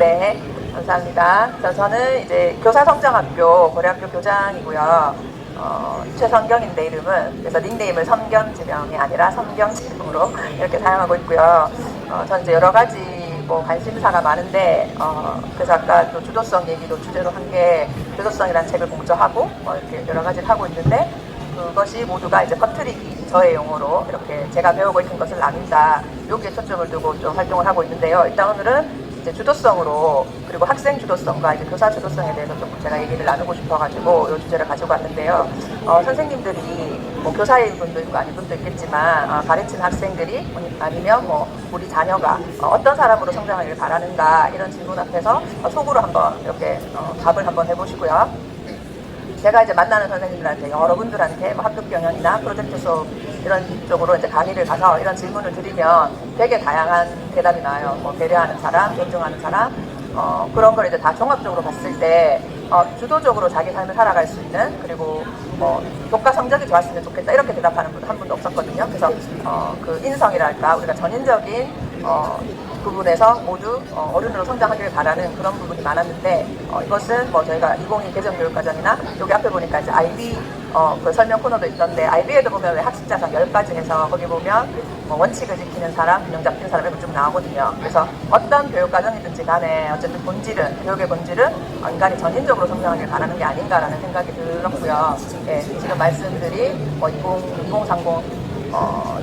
네, 감사합니다. 저는 이제 교사성장학교 고려학교 교장이고요. 최성경인데 이름은, 그래서 닉네임을 성견지명이 아니라 성경지명으로 이렇게 사용하고 있고요. 저는 이제 여러 가지 뭐 관심사가 많은데, 그래서 아까 또 주도성 얘기도 주제로 한 게 주도성이라는 책을 공저하고 이렇게 여러 가지를 하고 있는데, 그것이 모두가 이제 퍼뜨리기, 저의 용어로 이렇게 제가 배우고 있는 것을 나눈다, 여기에 초점을 두고 좀 활동을 하고 있는데요. 일단 오늘은 이제 주도성으로, 그리고 학생 주도성과 이제 교사 주도성에 대해서 좀 제가 얘기를 나누고 싶어가지고 이 주제를 가지고 왔는데요. 선생님들이 뭐 교사인 분도 있고 아닌 분도 있겠지만, 가르치는 학생들이 아니면 뭐 우리 자녀가 어떤 사람으로 성장하기를 바라는가, 이런 질문 앞에서 속으로 한번 이렇게 답을 한번 해보시고요. 제가 이제 만나는 선생님들한테, 여러분들한테 뭐 학급 경영이나 프로젝트 수업 이런 쪽으로 이제 강의를 가서 이런 질문을 드리면 되게 다양한 대답이 나와요. 뭐 배려하는 사람, 존중하는 사람, 그런 걸 이제 다 종합적으로 봤을 때 주도적으로 자기 삶을 살아갈 수 있는, 그리고 뭐 교과 성적이 좋았으면 좋겠다, 이렇게 대답하는 분 한 분도 없었거든요. 그래서 그 인성이랄까, 우리가 전인적인 부분에서 모두 어른으로 성장하기를 바라는 그런 부분이 많았는데, 이것은 뭐 저희가 2022 개정교육과정이나 여기 앞에 보니까 이제 IB 그 설명 코너도 있던데, IB에도 보면 왜 학습자상 10가지 해서 거기 보면 뭐 원칙을 지키는 사람, 균형 잡힌 사람, 이렇게 쭉 나오거든요. 그래서 어떤 교육과정이든지 간에 어쨌든 본질은, 교육의 본질은 인간이 전인적으로 성장하길 바라는 게 아닌가라는 생각이 들었고요. 예, 지금 말씀들이 뭐 2030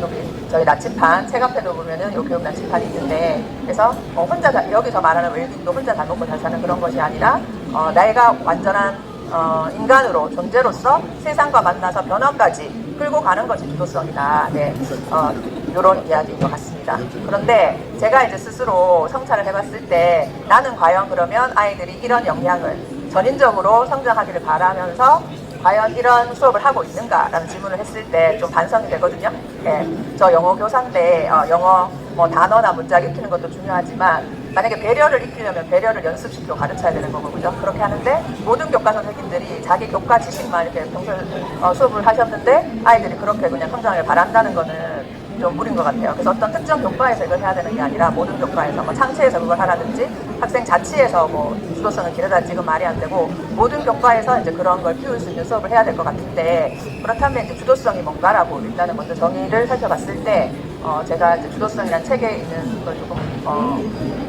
여기 저희 나침반 책 앞에도 보면은 요 교육 나침반이 있는데, 그래서 혼자 여기서 말하는 웰빙도 혼자 잘 먹고 잘 사는 그런 것이 아니라 내가 완전한 인간으로, 존재로서 세상과 만나서 변화까지 끌고 가는 것이 주도성이다. 네, 이런 이야기인 것 같습니다. 그런데 제가 이제 스스로 성찰을 해봤을 때, 나는 과연 그러면 아이들이 이런 역량을 전인적으로 성장하기를 바라면서 과연 이런 수업을 하고 있는가라는 질문을 했을 때 좀 반성이 되거든요. 예, 저 영어 교사인데 영어 뭐 단어나 문장 익히는 것도 중요하지만, 만약에 배려를 익히려면 배려를 연습시키고 가르쳐야 되는 거고, 그죠? 그렇게 하는데 모든 교과 선생님들이 자기 교과 지식만 이렇게 평소에 수업을 하셨는데 아이들이 그렇게 그냥 성장을 바란다는 거는 좀 무리인 것 같아요. 그래서 어떤 특정 교과에서 이걸 해야 되는 게 아니라 모든 교과에서, 뭐 창체에서 그걸 하라든지 학생 자치에서 뭐 주도성을 기르다든지, 이건 말이 안 되고 모든 교과에서 이제 그런 걸 키울 수 있는 수업을 해야 될 것 같은데, 그렇다면 이제 주도성이 뭔가라고 일단은 먼저 정의를 살펴봤을 때, 제가 이제 주도성이라는 책에 있는 걸 조금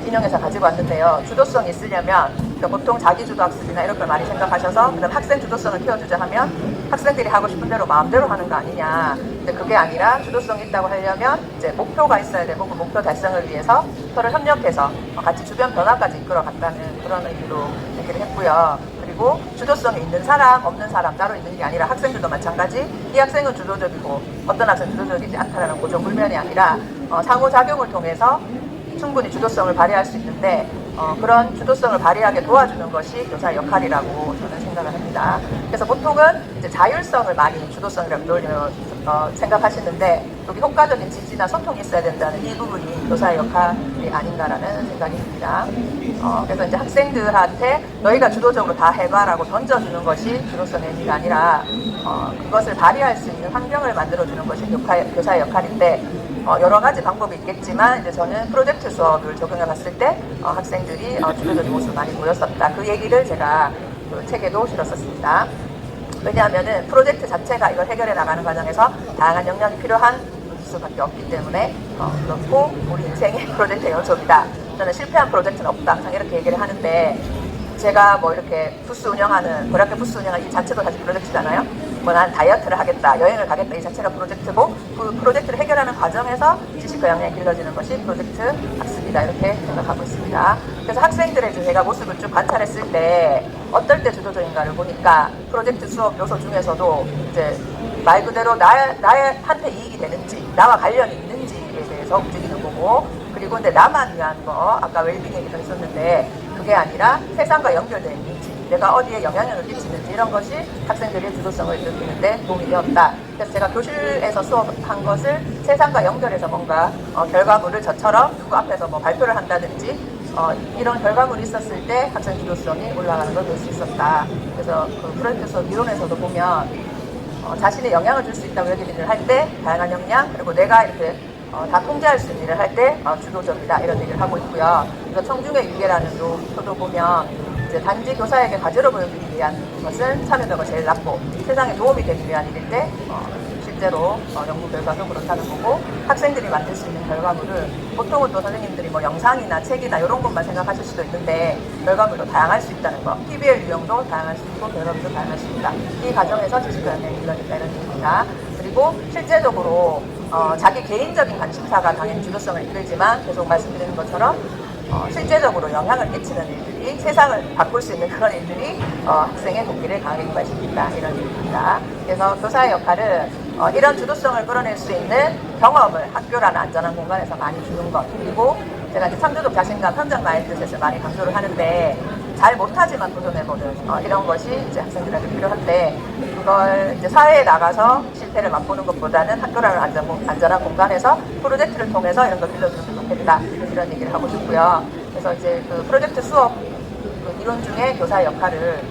인용해서 가지고 왔는데요. 주도성이 있으려면, 그러니까 보통 자기주도 학습이나 이런 걸 많이 생각하셔서 그다음 학생 주도성을 키워주자 하면 학생들이 하고 싶은 대로 마음대로 하는 거 아니냐. 근데 그게 아니라 주도성이 있다고 하려면 이제 목표가 있어야 되고, 그 목표 달성을 위해서 서로 협력해서 같이 주변 변화까지 이끌어간다는 그런 의미로 얘기를 했고요. 그리고 주도성이 있는 사람, 없는 사람 따로 있는 게 아니라 학생들도 마찬가지, 이 학생은 주도적이고 어떤 학생은 주도적이지 않다는 고정불변이 아니라 상호작용을 통해서 충분히 주도성을 발휘할 수 있는데, 그런 주도성을 발휘하게 도와주는 것이 교사의 역할이라고 저는 생각을 합니다. 그래서 보통은 이제 자율성을 많이 주도성이라고 생각하시는데, 여기 효과적인 지지나 소통이 있어야 된다는 이 부분이 교사의 역할이 아닌가라는 생각이 듭니다. 그래서 이제 학생들한테 너희가 주도적으로 다 해봐라고 던져주는 것이 주도성의 의미가 아니라, 그것을 발휘할 수 있는 환경을 만들어주는 것이 교사의 역할인데, 여러 가지 방법이 있겠지만, 이제 저는 프로젝트 수업을 적용해 봤을 때 학생들이 주도적인 모습을 많이 보였었다. 그 얘기를 제가 그 책에도 실었었습니다. 왜냐하면은 프로젝트 자체가 이걸 해결해 나가는 과정에서 다양한 역량이 필요한 수밖에 없기 때문에 그렇고, 우리 인생의 프로젝트의 연속이다. 저는 실패한 프로젝트는 없다, 항상 이렇게 얘기를 하는데, 제가 뭐 이렇게 부스 운영하는, 고등학교 부스 운영하는 이 자체도 사실 프로젝트잖아요. 뭐 난 다이어트를 하겠다, 여행을 가겠다, 이 자체가 프로젝트고, 그 프로젝트를 해결하는 과정에서 지식과 역량이 길러지는 것이 프로젝트 학습이다, 이렇게 생각하고 있습니다. 그래서 학생들의 제가 모습을 쭉 관찰했을 때 어떨 때 주도적인가를 보니까, 프로젝트 수업 요소 중에서도 이제 말 그대로 나한테 이익이 되는지, 나와 관련이 있는지에 대해서 움직이는 거고, 그리고 근데 나만 위한 거, 아까 웰빙 얘기도 했었는데 그게 아니라 세상과 연결되어 있는지, 내가 어디에 영향력을 끼치는지, 이런 것이 학생들의 주도성을 느끼는데 도움이 되었다. 그래서 제가 교실에서 수업한 것을 세상과 연결해서 뭔가 결과물을 저처럼 누구 앞에서 뭐 발표를 한다든지 이런 결과물이 있었을 때 학생 주도성이 올라가는 걸 볼 수 있었다. 그래서 그 프로젝트 수업 이론에서도 보면 자신의 영향을 줄 수 있다고 얘기를 할 때 다양한 역량, 그리고 내가 이렇게 다 통제할 수 있는 일을 할 때 주도적이다 이런 얘기를 하고 있고요. 그래서 청중의 유계라는 요 표도 보면 이제 단지 교사에게 가지로 보여주기 위한 것은 참여도가 제일 낮고 세상에 도움이 되기 위한 일일 때 실제로 연구 결과도 그렇다는 거고 학생들이 만들 수 있는 결과물을 보통은 또 선생님들이 뭐 영상이나 책이나 이런 것만 생각하실 수도 있는데 결과물도 다양할 수 있다는 거. PBL 유형도 다양할 수 있고 결과물도 다양할 수 있다. 이 과정에서 지식교양의 일원이다 이런 얘기입니다. 그리고 실제적으로 자기 개인적인 관심사가 당연히 주도성을 이끌지만 계속 말씀드리는 것처럼 실제적으로 영향을 끼치는 일들이 세상을 바꿀 수 있는 그런 일들이 학생의 동기를 강하게 유발시킨다 이런 얘기입니다. 그래서 교사의 역할은 이런 주도성을 끌어낼 수 있는 경험을 학교라는 안전한 공간에서 많이 주는 것, 그리고 제가 이제 창조적 자신감, 현장 마인드셋을 많이 강조를 하는데 잘 못하지만 도전해보는 이런 것이 이제 학생들한테 필요한데 그걸 이제 사회에 나가서 실패를 맛보는 것보다는 학교라는 안전한 공간에서 프로젝트를 통해서 이런 걸 빌려주면 좋겠다 이런 얘기를 하고 싶고요. 그래서 이제 그 프로젝트 수업 그 이론 중에 교사의 역할을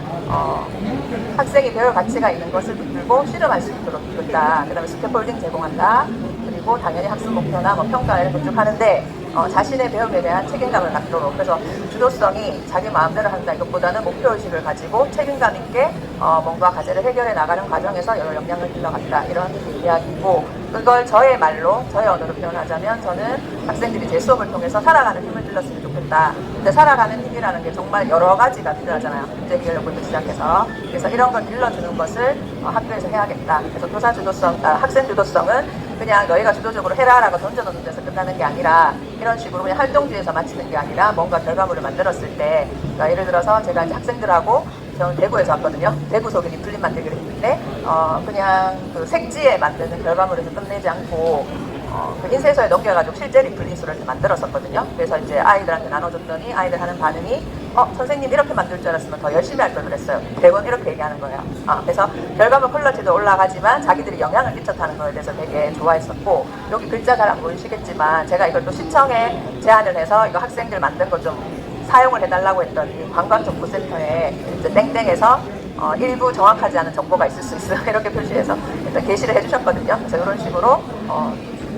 학생이 배울 가치가 있는 것을 붙들고 실험할 수 있도록 이끌다. 그 다음에 스태폴딩 제공한다. 그리고 당연히 학습 목표나 뭐 평가를 구축하는데 자신의 배움에 대한 책임감을 갖도록, 그래서 주도성이 자기 마음대로 한다 이것보다는 목표의식을 가지고 책임감 있게 뭔가 과제를 해결해 나가는 과정에서 여러 역량을 길러갔다 이런 이야기고, 그걸 저의 말로 저의 언어로 표현하자면 저는 학생들이 제 수업을 통해서 살아가는 힘을 길렀으면 좋겠다. 근데 살아가는 힘이라는 게 정말 여러 가지가 필요하잖아요. 문제 해결력부터 시작해서. 그래서 이런 걸 길러주는 것을 학교에서 해야겠다. 그래서 교사 주도성, 학생 주도성은 그냥 너희가 주도적으로 해라라고 던져놓는 데서 끝나는 게 아니라 이런 식으로 그냥 활동지에서 마치는 게 아니라 뭔가 결과물을 만들었을 때, 그러니까 예를 들어서 제가 이제 학생들하고 저는 대구에서 왔거든요. 대구 속에 리플릿 만들기를 했는데 그냥 그 색지에 만드는 결과물에서 끝내지 않고 그 인쇄소에 넘겨가지고 실제 리플릿으로 이렇게 만들었었거든요. 그래서 이제 아이들한테 나눠줬더니 아이들 하는 반응이 선생님 이렇게 만들 줄 알았으면 더 열심히 할 걸 그랬어요. 대부분 이렇게 얘기하는 거예요. 그래서 결과물 퀄리티도 올라가지만 자기들이 영향을 끼쳤다는 거에 대해서 되게 좋아했었고, 여기 글자 잘 안 보이시겠지만 제가 이걸 또 시청에 제안을 해서 이거 학생들 만든 거 좀 사용을 해달라고 했더니 관광정보센터에 이제 땡땡에서 일부 정확하지 않은 정보가 있을 수 있어 이렇게 표시해서 일단 게시를 해주셨거든요. 그래서 이런 식으로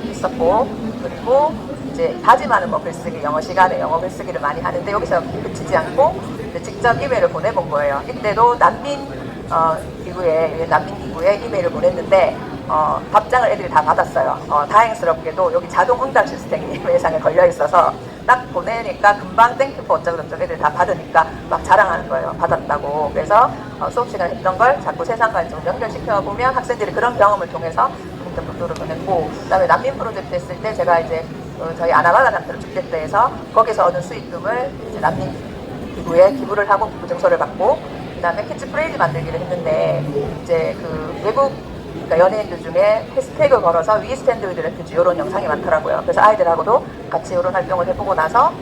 있었고, 그리고 이제 다짐하는 뭐 글쓰기, 영어 시간에 영어 글쓰기를 많이 하는데 여기서 그치지 않고 직접 이메일을 보내본 거예요. 이때도 난민기구에 이메일을 보냈는데 답장을 애들이 다 받았어요. 다행스럽게도 여기 자동 응답 시스템이 예상에 걸려 있어서 딱 보내니까 금방 땡큐포 어쩌고저쩌고 애들이 다 받으니까 막 자랑하는 거예요. 받았다고. 그래서 수업 시간에 했던 걸 자꾸 세상과 좀 연결시켜 보면 학생들이 그런 경험을 통해서 독도를 보냈고, 그 다음에 난민 프로젝트 했을 때 제가 이제 저희 아나바다 남편 축제 때에서 거기서 얻은 수익금을 이제 난민 기구에 기부를 하고 기부 증서를 받고, 그 다음에 캐치프레이즈 만들기를 했는데 이제 그 외국 그러니까 연예인들 중에 해시태그 걸어서 We Stand with Refugee 이런 영상이 많더라고요. 그래서 아이들하고도 같이 이런 활동을 해보고 나서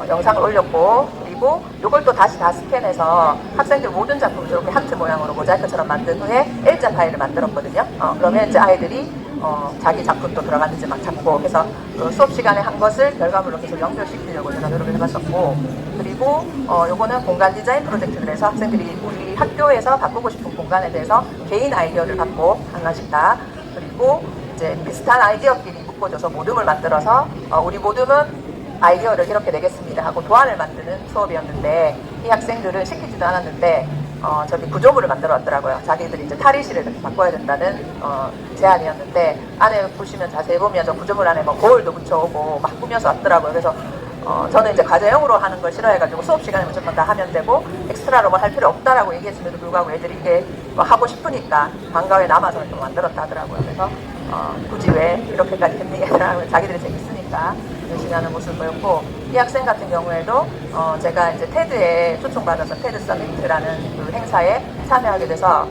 영상을 올렸고, 그리고 이걸 또 다시 다 스캔해서 학생들 모든 작품을 이렇게 하트 모양으로 모자이크처럼 만든 후에 일자 파일을 만들었거든요. 그러면 이제 아이들이 자기 작품도 들어갔는지 막 찾고, 그래서 수업 시간에 한 것을 결과물로 계속 연결시키려고 제가 노력을 해봤었고, 그리고 요거는 공간 디자인 프로젝트를 해서 학생들이 우리 학교에서 바꾸고 싶은 공간에 대해서 개인 아이디어를 갖고 하나씩 다, 그리고 이제 비슷한 아이디어끼리 묶어줘서 모듬을 만들어서 우리 모듬은 아이디어를 이렇게 내겠습니다 하고 도안을 만드는 수업이었는데, 이 학생들은 시키지도 않았는데 저기 구조물을 만들어 왔더라고요. 자기들이 이제 탈의실을 이렇게 바꿔야 된다는 제안이었는데, 안에 보시면 자세히 보면 저 구조물 안에 뭐 거울도 붙여오고 막 꾸며서 왔더라고요. 그래서 저는 이제 과제형으로 하는 걸 싫어해가지고 수업 시간에 무조건 다 하면 되고 엑스트라로 뭐 할 필요 없다라고 얘기했음에도 불구하고 애들이 이게 뭐 하고 싶으니까 방과후에 남아서 좀 만들었다 하더라고요. 그래서 굳이 왜 이렇게까지 했니? 자기들이 재밌으니까 열심히 하는 모습을 보였고, 이 학생 같은 경우에도 제가 이제 테드에 초청받아서 테드 서미트라는 그 행사에 참여하게 돼서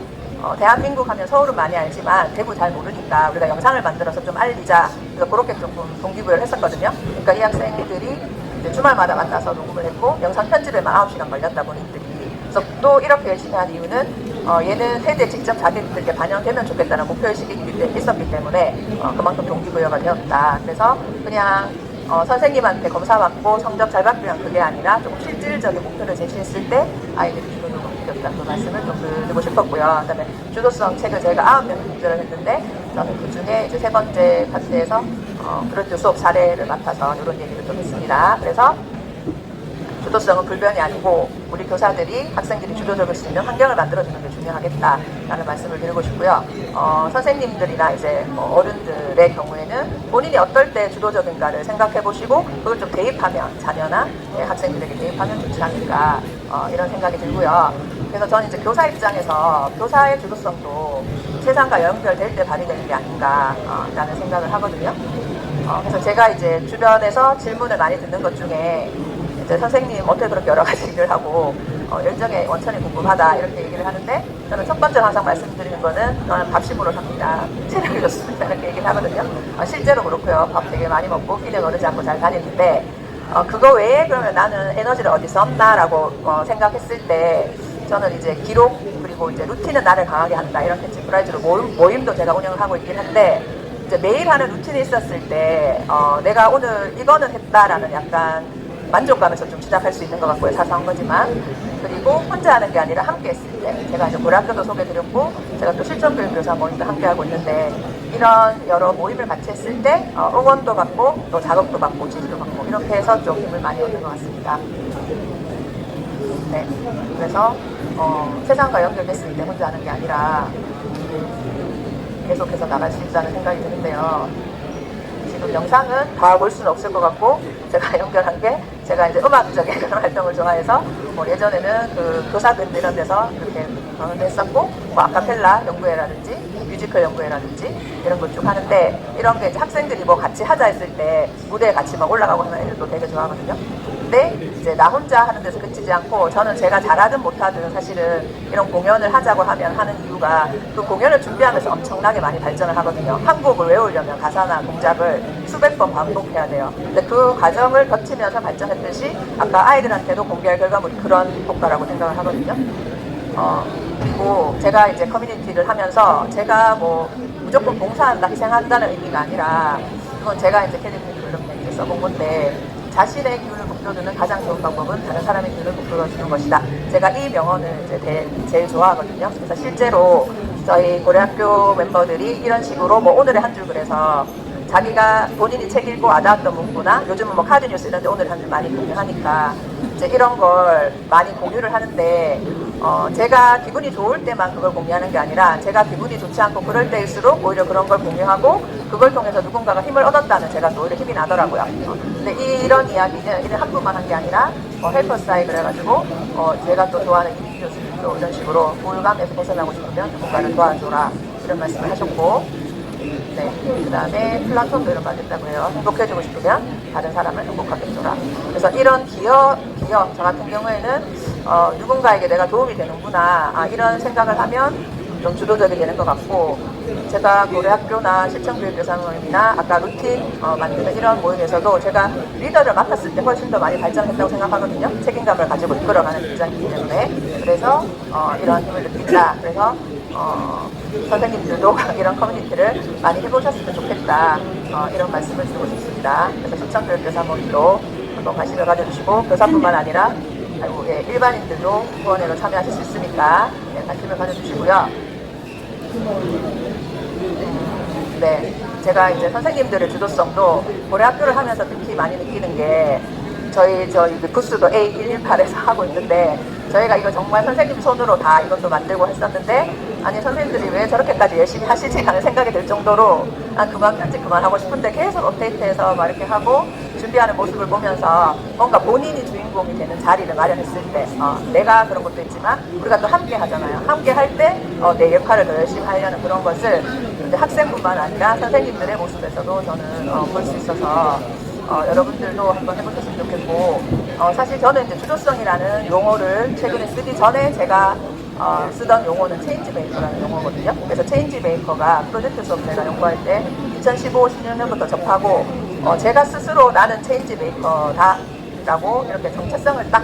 대한민국 하면 서울은 많이 알지만 대구 잘 모르니까 우리가 영상을 만들어서 좀 알리자, 그래서 그렇게 조금 동기부여를 했었거든요. 그러니까 이 학생들이 이제 주말마다 만나서 녹음을 했고 영상 편집에만 9시간 걸렸다 보니들이. 그래서 또 이렇게 열심히 한 이유는 얘는 테드에 직접 자기들께 반영되면 좋겠다는 목표의식이 있었기 때문에 그만큼 동기부여가 되었다. 그래서 그냥 선생님한테 검사받고 성적 잘 받으면 그게 아니라 조금 실질적인 목표를 제시했을 때 아이들이 주도적으로 느꼈다. 그 말씀을 좀 드리고 싶었고요. 그 다음에 주도성 책을 저희가 9명 공개를 했는데 저는 그 중에 이제 세 번째 파트에서 그런 수업 사례를 맡아서 이런 얘기를 좀 했습니다. 그래서 주도성은 불변이 아니고 우리 교사들이 학생들이 주도적일 수 있는 환경을 만들어주는 게 중요하겠다라는 말씀을 드리고 싶고요. 선생님들이나 이제 어른들의 경우에는 본인이 어떨 때 주도적인가를 생각해 보시고 그걸 좀 대입하면 자녀나 학생들에게 대입하면 좋지 않을까 이런 생각이 들고요. 그래서 저는 이제 교사 입장에서 교사의 주도성도 세상과 연결될 때 발휘되는 게 아닌가라는 생각을 하거든요. 그래서 제가 이제 주변에서 질문을 많이 듣는 것 중에 이제 선생님 어떻게 그렇게 여러 가지 일을 하고 열정에 원천이 궁금하다 이렇게 얘기를 하는데 저는 첫 번째로 항상 말씀드리는 거는 저는 밥심으로 삽니다. 체력이 좋습니다. 이렇게 얘기를 하거든요. 실제로 그렇고요. 밥 되게 많이 먹고 끼니 거르지 않고 잘 다니는데 그거 외에 그러면 나는 에너지를 어디서 얻나라고 생각했을 때 저는 이제 기록 그리고 이제 루틴은 나를 강하게 한다 이런 캐치프라이즈로 모임도 제가 운영을 하고 있긴 한데 이제 매일 하는 루틴이 있었을 때 내가 오늘 이거는 했다라는 약간 만족감에서 좀 시작할 수 있는 것 같고요. 사소한 거지만. 그리고 혼자 하는 게 아니라 함께 했을 때 제가 이제 고등학교도 소개드렸고 제가 또 실전교육교사 모임도 함께 하고 있는데 이런 여러 모임을 같이 했을 때 응원도 받고 또 자극도 받고 지지도 받고 이렇게 해서 좀 힘을 많이 얻는 것 같습니다. 네. 그래서 세상과 연결됐을 때 혼자 하는 게 아니라 계속해서 나갈 수 있다는 생각이 드는데요. 지금 영상은 다 볼 수는 없을 것 같고 제가 연결한 게 제가 이제 음악적인 그런 활동을 좋아해서 예전에는 그 교사들 이런 데서 그렇게 강연도 했었고 아카펠라 연구회라든지 뮤지컬 연구회라든지 이런 걸 쭉 하는데 이런 게 이제 학생들이 같이 하자 했을 때 무대에 같이 막 올라가고 하는 애들도 되게 좋아하거든요. 근데 이제 나 혼자 하는 데서 그치지 않고 저는 제가 잘하든 못하든 사실은 이런 공연을 하자고 하면 하는 이유가 그 공연을 준비하면서 엄청나게 많이 발전을 하거든요. 한 곡을 외우려면 가사나 동작을 수백 번 반복해야 돼요. 근데 그 과정을 거치면서 발전했듯이 아까 아이들한테도 공개할 결과물이 그런 효과라고 생각을 하거든요. 그리고 제가 이제 커뮤니티를 하면서 제가 무조건 봉사한다, 희생한다는 의미가 아니라 그건 제가 이제 캐리비는 이렇게 써본 건데 자신의 기운을 북돋우는 가장 좋은 방법은 다른 사람의 기운을 북돋워주는 것이다. 제가 이 명언을 이제 제일 좋아하거든요. 그래서 실제로 저희 고려학교 멤버들이 이런 식으로 오늘의 한 줄 그래서 자기가 본인이 책 읽고 와닿았던 문구나 요즘은 카드 뉴스 이런 데 오늘 한 줄 많이 공유하니까 이제 이런 걸 많이 공유를 하는데 제가 기분이 좋을 때만 그걸 공유하는 게 아니라 제가 기분이 좋지 않고 그럴 때일수록 오히려 그런 걸 공유하고 그걸 통해서 누군가가 힘을 얻었다는 제가 또 오히려 힘이 나더라고요. 근데 이런 이야기는 이런 한 분만 한 게 아니라 헬퍼사이 그래가지고 제가 또 좋아하는 이민기 교수님도 이런 식으로 우울감에서 벗어나고 싶으면 누군가를 도와줘라 이런 말씀을 하셨고 네, 그 다음에 플라톤도 이런 말 했다고 해요. 행복해지고 싶으면 다른 사람을 행복하게 해줘라. 그래서 이런 기여, 저 같은 경우에는 누군가에게 내가 도움이 되는구나 이런 생각을 하면 좀 주도적이 되는 것 같고 제가 고려학교나 실천교육교사 모임이나 아까 루틴 만드는 이런 모임에서도 제가 리더를 맡았을 때 훨씬 더 많이 발전했다고 생각하거든요. 책임감을 가지고 이끌어가는 입장이기 때문에 그래서 이런 힘을 느낀다. 그래서 선생님들도 이런 커뮤니티를 많이 해보셨으면 좋겠다 이런 말씀을 드리고 싶습니다. 그래서 실천교육교사 모임도 한번 관심을 가져주시고 교사뿐만 아니라 일반인들도 후원회로 참여하실 수 있으니까 관심을 가져주시고요. 네, 제가 이제 선생님들의 주도성도 고려학교를 하면서 특히 많이 느끼는 게 저희 부스도 A118에서 하고 있는데 저희가 이거 정말 선생님 손으로 다 이것도 만들고 했었는데 아니 선생님들이 왜 저렇게까지 열심히 하시지 하는 생각이 들 정도로 편집 그만하고 싶은데 계속 업데이트해서 막 이렇게 하고 준비하는 모습을 보면서 뭔가 본인이 주인공이 되는 자리를 마련했을 때 내가 그런 것도 있지만 우리가 또 함께 하잖아요. 함께 할 때 내 역할을 더 열심히 하려는 그런 것을 학생뿐만 아니라 선생님들의 모습에서도 저는 볼 수 있어서 여러분들도 한번 해보셨으면 좋겠고 사실 저는 이제 주도성이라는 용어를 최근에 쓰기 전에 제가 쓰던 용어는 체인지 메이커라는 용어거든요. 그래서 체인지 메이커가 프로젝트 수업 제가 연구할 때 2015, 16년부터 접하고 제가 스스로 나는 체인지 메이커다 라고 이렇게 정체성을 딱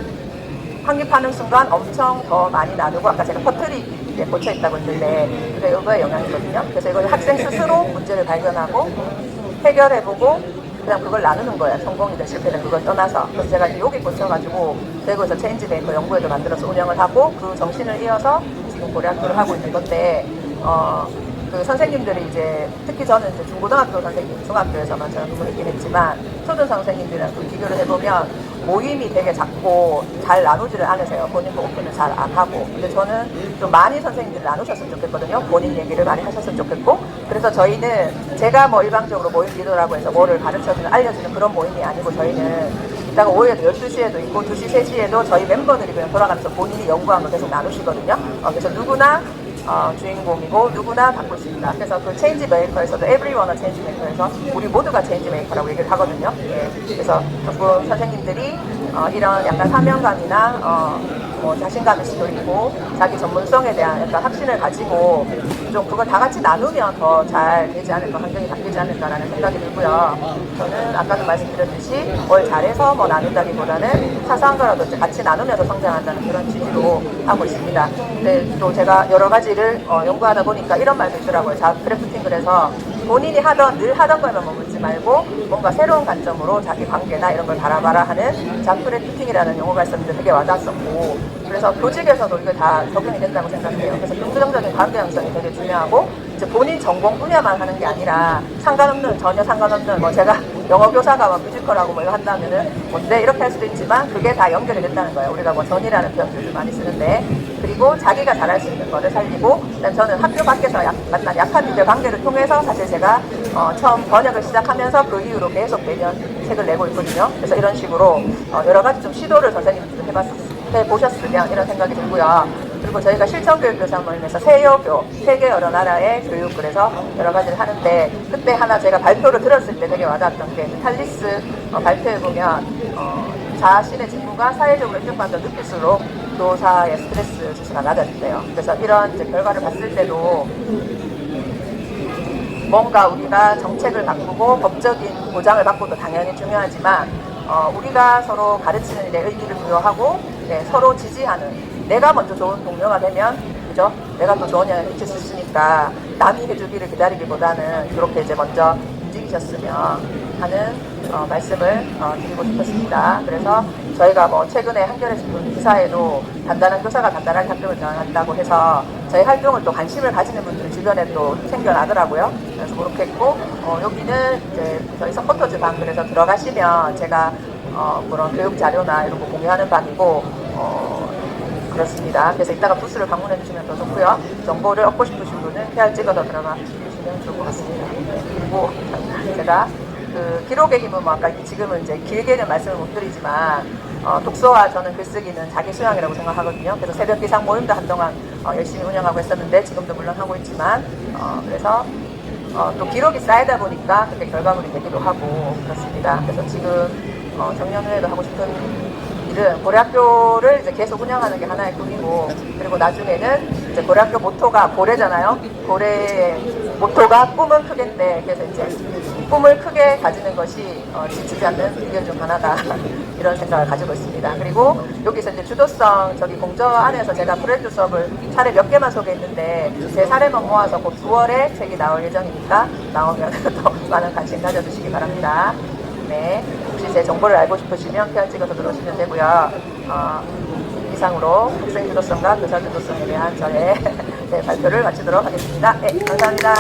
확립하는 순간 엄청 더 많이 나누고 아까 제가 퍼트리에 꽂혀 있다고 했는데 그게 이거의 영향이거든요. 그래서 이걸 학생 스스로 문제를 발견하고 해결해보고 그냥 그걸 나누는 거예요. 성공이든 실패든 그걸 떠나서. 그래서 제가 여기 꽂혀가지고 대구에서 체인지 메이커 연구회도 만들어서 운영을 하고 그 정신을 이어서 지금 고려학교를 하고 있는 건데 그 선생님들이 이제 특히 저는 이제 중고등학교 선생님, 중학교에서만 저는 근무 있긴 했지만 초등 선생님들이랑 또 비교를 해보면 모임이 되게 작고 잘 나누지를 않으세요. 본인도 오픈을 잘 안 하고. 근데 저는 좀 많이 선생님들이 나누셨으면 좋겠거든요. 본인 얘기를 많이 하셨으면 좋겠고. 그래서 저희는 제가 뭐 일방적으로 모임 리더라고 해서 뭐를 가르쳐주는, 알려주는 그런 모임이 아니고 저희는 이따가 오후에도 12시에도 있고 2시, 3시에도 저희 멤버들이 그냥 돌아가면서 본인이 연구한 걸 계속 나누시거든요. 그래서 누구나 주인공이고 누구나 바꿀 수 있다. 그래서 그 체인지 메이커에서도 everyone a change maker에서 우리 모두가 체인지 메이커라고 얘기를 하거든요. 예. 그래서 조금 선생님들이 이런 약간 사명감이나 뭐 자신감일 수도 있고 자기 전문성에 대한 약간 확신을 가지고 좀 그걸 다 같이 나누면 더 잘 되지 않을까, 환경이 바뀌지 않을까라는 생각이 들고요. 저는 아까도 말씀드렸듯이 뭘 잘해서 뭐 나눈다기보다는 사소한 거라도 이제 같이 나누면서 성장한다는 그런 취지로 하고 있습니다. 근데 또 제가 여러 가지를 연구하다 보니까 이런 말도 있더라고요. 자, 크래프팅을 해서 본인이 늘 하던 거에만 머물지 말고 뭔가 새로운 관점으로 자기 관계나 이런 걸 바라봐라 하는 자크래프팅이라는 용어가 있었는데 되게 와닿았었고, 그래서 조직에서도 이게 다 적용이 된다고 생각해요. 그래서 긍정적인 관계 형성이 되게 중요하고, 이제 본인 전공 분야만 하는 게 아니라 전혀 상관없는 뭐 제가 영어 교사가 뭐 뮤지컬하고 뭐 이거 한다면은 뭔데 이렇게 할 수도 있지만 그게 다 연결이 된다는 거예요. 우리가 뭐 전이라는 표현들을 많이 쓰는데, 그리고 자기가 잘할 수 있는 거를 살리고, 그다음 저는 학교 밖에서 만난 약한 이들 관계를 통해서 사실 제가 처음 번역을 시작하면서 그 이후로 계속 매년 책을 내고 있거든요. 그래서 이런 식으로 여러 가지 좀 시도를 선생님들 해보셨으면 이런 생각이 들고요. 그리고 저희가 실천교육교사 모임에서 세여교, 세계 여러 나라의 교육, 그래서 여러 가지를 하는데, 그때 하나 제가 발표를 들었을 때 되게 와닿았던 게 탈리스 발표에 보면 자신의 직무가 사회적으로 인정받는 느낄수록 교사의 스트레스 지수가 낮아진대요. 그래서 이런 이제 결과를 봤을 때도 뭔가 우리가 정책을 바꾸고 법적인 보장을 받고도 당연히 중요하지만 우리가 서로 가르치는 일에 의미를 부여하고 서로 지지하는, 내가 먼저 좋은 동료가 되면 그죠? 내가 또 좋은 영향을 미칠 수 있으니까 남이 해주기를 기다리기보다는 그렇게 이제 먼저 움직이셨으면 하는 말씀을 드리고 싶었습니다. 그래서 저희가 뭐 최근에 한겨레신문 기사에도 단단한 교사가 단단하게 학교를 운영한다고 해서 저희 활동을 또 관심을 가지는 분들이 주변에 또 생겨나더라고요. 그래서 그렇게 했고, 여기는 이제 저희 서포터즈 방, 그래서 들어가시면 제가 그런 교육 자료나 이런 거 공유하는 방이고, 그렇습니다. 그래서 이따가 부스를 방문해 주시면 더 좋고요. 정보를 얻고 싶으신 분은 QR 찍어서 들어가 주시면 좋을 것 같습니다. 그리고 제가 그 기록의 힘은 뭐 아까 지금은 이제 길게는 말씀을 못 드리지만 독서와 저는 글쓰기는 자기 수양이라고 생각하거든요. 그래서 새벽 기상 모임도 한동안 열심히 운영하고 있었는데 지금도 물론 하고 있지만 그래서 또 기록이 쌓이다 보니까 그게 결과물이 되기도 하고 그렇습니다. 그래서 지금 정년 후에도 하고 싶은 일은 고려학교를 이제 계속 운영하는 게 하나의 꿈이고, 그리고 나중에는 이제 고려학교 모토가 고래잖아요. 고래 모토가 꿈은 크게인데, 그래서 이제 꿈을 크게 가지는 것이 지치지 않는 비결 중 하나다. 이런 생각을 가지고 있습니다. 그리고 여기서 이제 주도성, 저기 공저 안에서 제가 프로젝트 수업을 사례 몇 개만 소개했는데, 제 사례만 모아서 곧 9월에 책이 나올 예정이니까 나오면 또 많은 관심 가져주시기 바랍니다. 네, 혹시 제 정보를 알고 싶으시면 QR 찍어서 들어오시면 되고요. 이상으로 학생 주도성과 교사 주도성에 대한 저의 발표를 마치도록 하겠습니다. 네, 감사합니다.